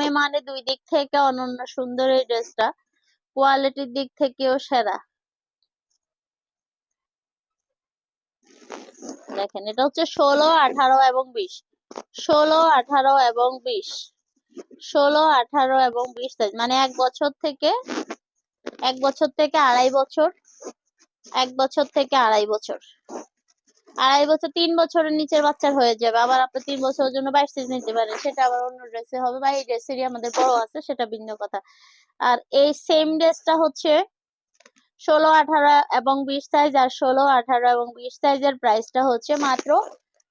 দামে মানে দুই দিক থেকে অনন্য সুন্দর এই ড্রেসটা, কোয়ালিটির দিক থেকেও সেরা। দেখেন এটা হচ্ছে 16, 18 এবং 20, 16, 18 এবং 20, 16, 18 এবং 20 সাইজ, মানে 1 বছর থেকে 2.5 বছর, 1 বছর থেকে 2.5 বছর, 2.5 বছর 3 বছরের নিচের বাচ্চার হয়ে যাবে। আবার আপনি 3 বছরের জন্য 22 সাইজ নিতে পারেন, সেটা আবার অন্য ড্রেসে হবে, বা এই ড্রেসেরই আমাদের বড় আছে সেটা ভিন্ন কথা। আর এই সেম ড্রেসটা হচ্ছে 16, 18 এবং 20 সাইজ, আর 16, 18 এবং 20 সাইজের প্রাইসটা হচ্ছে মাত্র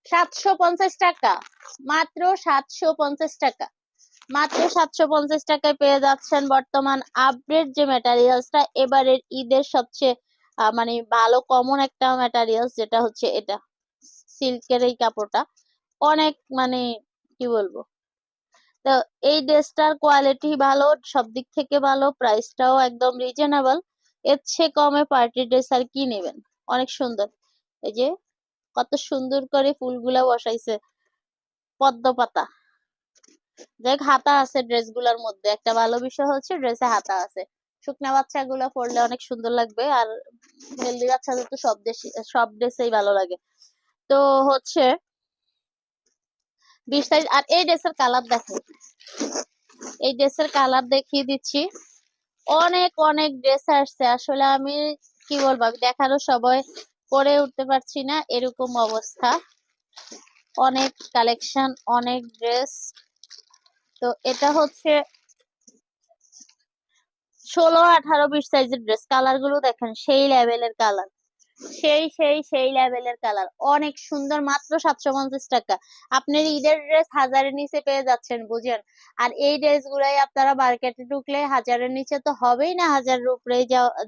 750 টাকা, মাত্র 750 টাকা, মাত্র 750 টাকায় পেয়ে যাচ্ছেন বর্তমান আপডেট যে ম্যাটেরিয়ালসটা, এবারের ঈদের সবচেয়ে মানে ভালো কমন একটা ম্যাটেরিয়ালস, যেটা হচ্ছে এটা সিল্কের এই কাপড়টা, অনেক মানে কি বলবো। তো এই ড্রেসটার কোয়ালিটি ভালো, সব দিক থেকে ভালো, প্রাইসটাও একদম রিজনেবল। এর চেয়ে কমে পার্টি ড্রেস আর কি নেবেন। অনেক সুন্দর, এই যে কত সুন্দর করে ফুলগুলা বসাইছে, পদ্ম পাতা। দেখ হাতা আছে ড্রেসগুলোর মধ্যে, একটা ভালো বিষয় হচ্ছে ড্রেসে হাতা আছে। শুকনা বাচ্চাগুলো পরলে অনেক সুন্দর লাগবে, আর হেলদি বাচ্চাদের তো সব ড্রেসেই ভালো লাগে। তো হচ্ছে 20 সাইজ। আর এই ড্রেসের কালার দেখো, এই ড্রেসের কালার দেখিয়ে দিচ্ছি। অনেক অনেক ড্রেস আসছে, আসলে আমি কি বলবো, আমি দেখারও সময় করে উঠতে পারছি না, এরকম অবস্থা। অনেক কালেকশন, অনেক ড্রেস। তো এটা হচ্ছে 16, 18, 20 সাইজের ড্রেস। কালার গুলো দেখেন সেই লেভেলের কালার, সেই লেভেলের কালার, অনেক সুন্দর। মাত্র 750 টাকা। আপনার ঈদের ড্রেস 1000-এর নিচে পেয়ে যাচ্ছেন, বুঝেন। আর এই ড্রেস গুলাই আপনারা মার্কেটে ঢুকলে 1000-এর নিচে তো হবেই না, 1000-এর উপরেই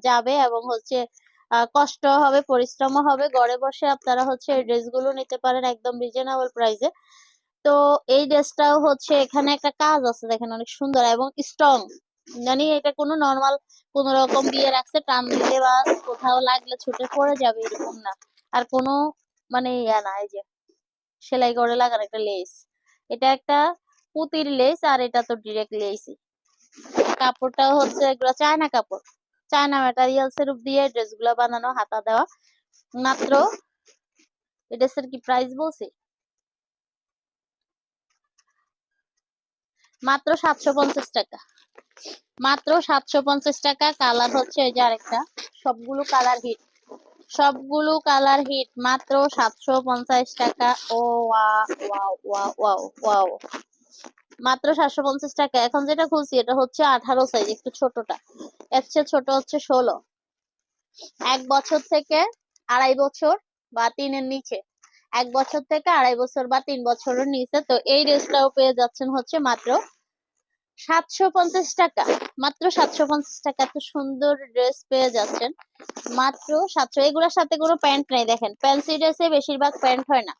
যাবে, এবং হচ্ছে কষ্ট হবে, পরিশ্রম হবে। ঘরে বসে আপনারা হচ্ছে এই ড্রেস গুলো নিতে পারেন একদম রিজনেবল প্রাইসে। তো এই ড্রেসটাও হচ্ছে এখানে একটা কাজ আছে দেখেন, অনেক সুন্দর এবং স্ট্রং। মানে এটা কোনো নর্মাল কোন রকম দিয়ে রাখছে, টান দিলে বা কোথাও লাগলে ছুটে পড়ে যাবে এরকম না। আর কোনো মানে ইয়া না, এই যে সেলাই করে লাগানো একটা লেস, এটা একটা পুতির লেস, আর এটা তো ডিরেক্ট লেসই। কাপড়টাও হচ্ছে এগুলো চায়না কাপড়, চায়না ম্যাটেরিয়ালস এর দিয়ে ড্রেস গুলা বানানো, হাতা দেওয়া। মাত্র এই ড্রেসের কি প্রাইস বলছি, মাত্র 750 টাকা, মাত্র 750 টাকা। কালার হচ্ছে এই যে আরেকটা, সবগুলো কালার হিট, সবগুলো কালার হিট, মাত্র 750 টাকা। ও wow wow wow wow wow, মাত্র 750 টাকা। এখন যেটা খুলছি এটা হচ্ছে 18 সাইজ, একটু ছোটটা। এর চেয়ে ছোট হচ্ছে 16, 1 বছর থেকে 2.5 বছর বা 3-এর নিচে, 1 বছর থেকে 2.5 বছর বা 3 বছরের নিচে। তো এই ড্রেসটাও পেয়ে যাচ্ছেন হচ্ছে মাত্র 750 টাকা, মাত্র 750 টাকা। এত সুন্দর ড্রেস পেয়ে যাচ্ছেন মাত্র 700। এগুলোর সাথে কোনো প্যান্ট নাই, দেখেন ফ্যান্সি ড্রেসে বেশিরভাগ প্যান্ট হয় না,